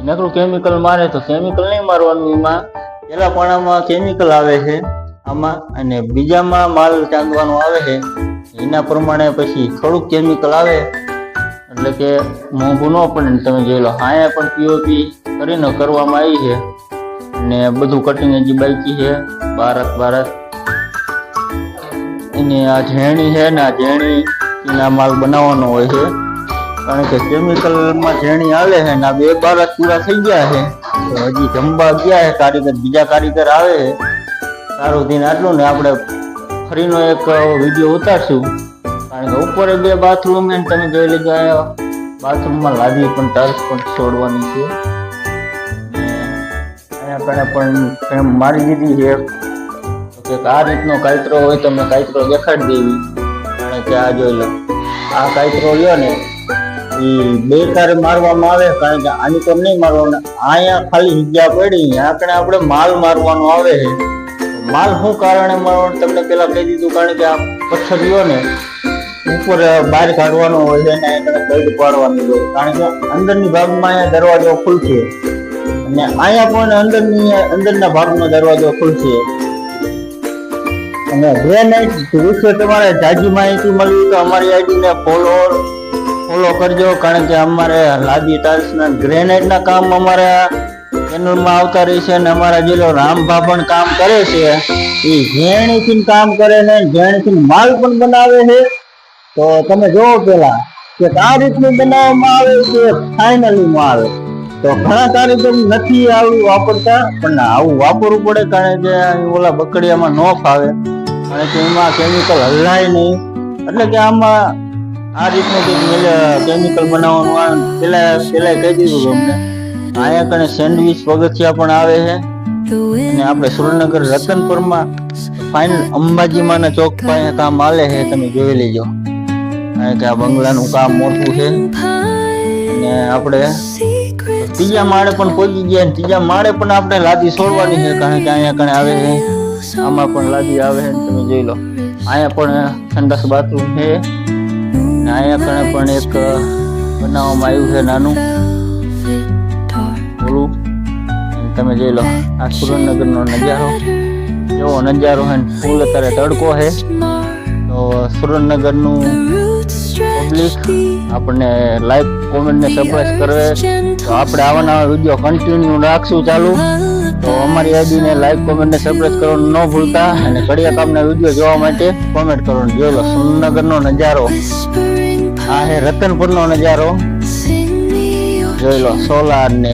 નકરું કેમિકલ મારે તો કેમિકલ નહીં મારવાનું, એમાં પેલા પાણામાં કેમિકલ આવે છે આમાં, અને બીજામાં માલ ચાંદવાનો આવે છે એના પ્રમાણે પછી થોડુંક કેમિકલ આવે એટલે કે મોંઘું ન પડે. તમે જોઈ લો અહીંયા પણ પીઓપી કરીને કરવામાં આવી છે ને બધું કટિંગ હજી બાકી છે. ભારત એની આ ઝેણી છે ને, આ ઝેણી એના માલ બનાવવાનો હોય છે, કારણ કે કેમિકલમાં ઝેણી આવે છે ને આ 2 ભારત પૂરા થઈ ગયા છે તો હજી જમવા ગયા છે કારીગર, બીજા કારીગર આવે છે. સારું થઈને આટલું ને આપણે ફરીનો એક વિડીયો ઉતારશું, કારણ કે ઉપર 2 બાથરૂમ ને તમે જોઈ લેજો. અહીંયા બાથરૂમમાં લાદી પણ ટાઇલ્સ પણ છોડવાની છે. અહીંયા પણ મારી દીધી છે કે આ રીતનો કાયતરો હોય તો મેં કાયતરો દેખાડી દેવી, કારણ કે આ જોઈ લો આ કાયતરો લ્યો ને એ 2 તારે મારવામાં આવે, કારણ કે આની તો નહીં મારવાનું. અહીંયા ખાલી જગ્યા પડી આપણે માલ મારવાનો આવે છે. માલ શું કારણે મારવાનું તમને પેલા કહી દીધું, કારણ કે આ પથ્થરીઓ ને ઉપર બહાર કાઢવાનો હોય છે ને અહીંયા કઈ પાડવાનું હોય, કારણ કે અંદરની ભાગમાં અહીંયા દરવાજો ખુલશે અને અહીંયા પણ અંદરના ભાગનો દરવાજો ખુલશે. અને ગ્રેનાઇટ વિશે તમારે જાજી માહિતી મળવી તો અમારી આઈડીને ફોલો કરજો, કારણ કે અમારે લાદી ટાઇલ્સના ગ્રેનાઇટના કામ અમારા ચેનલમાં આવતા રહેશે. અને અમારા જે રામભા પણ કામ કરે છે એ ઝેણીથી કામ કરે છે, ઝેણીથી માલ પણ બનાવે છે. તો તમે જોવો પેલા કે આ રીતનું બનાવવામાં આવે છે ફાઇનલી માલ. તો ઘણા કારીગર નથી આવું વાપરતા, પણ આવું વાપરવું પડે, કારણ કે ઓલા બકડિયામાં ન ફાવે, કારણ કે એમાં કેમિકલ હલાય નહીં. એટલે કે આમાં આ રીતનું કેમિકલ બનાવવાનું પેલા કહી દીધું તમને. અહીંયા કણે સેન્ડવિચ પગથિયા પણ આવે છે, અને આપણે સુરેન્દ્રનગર રતનપુરમાં ફાઇનલ અંબાજીમાંના ચોક પાસે કામ આલે છે, તમે જોઈ લેજો. કારણ કે આ બંગલાનું કામ મોટું છે અને આપણે 3જા માળે પણ પહોંચી ગયા. 3જા માળે પણ આપણે લાદી છોડવાની છે, કારણ કે અહીંયા કણે આવે છે, આમાં પણ લાદી આવે છે. તમે જોઈ લો અહીંયા પણ સંડાસ બાથરૂમ છે, અહીંયા કણે પણ એક બનાવવામાં આવ્યું છે નાનું ઓલું. તમે જોઈ લો આ સુરેન્દ્રનગરનો નજારો, એવો નજારો છે. ફૂલ અત્યારે તડકો છે, તો સુરેન્દ્રનગરનું પબ્લિક આપણને લાઈક કોમેન્ટ ને સબસ્ક્રાઇબ કરે તો આપણે આવા વિડીયો કન્ટિન્યુ રાખશું ચાલુ. તો અમારી આઈડીને લાઈક કોમેન્ટ ને સબસ્ક્રાઇબ કરવાનું ન ભૂલતા, અને કડિયા કામના વિડીયો જોવા માટે કોમેન્ટ કરવાનું. જોઈ લો સુરેન્દ્રનગરનો નજારો, આ છે રતનપુરનો નજારો. જોઈ લો સોલાર ને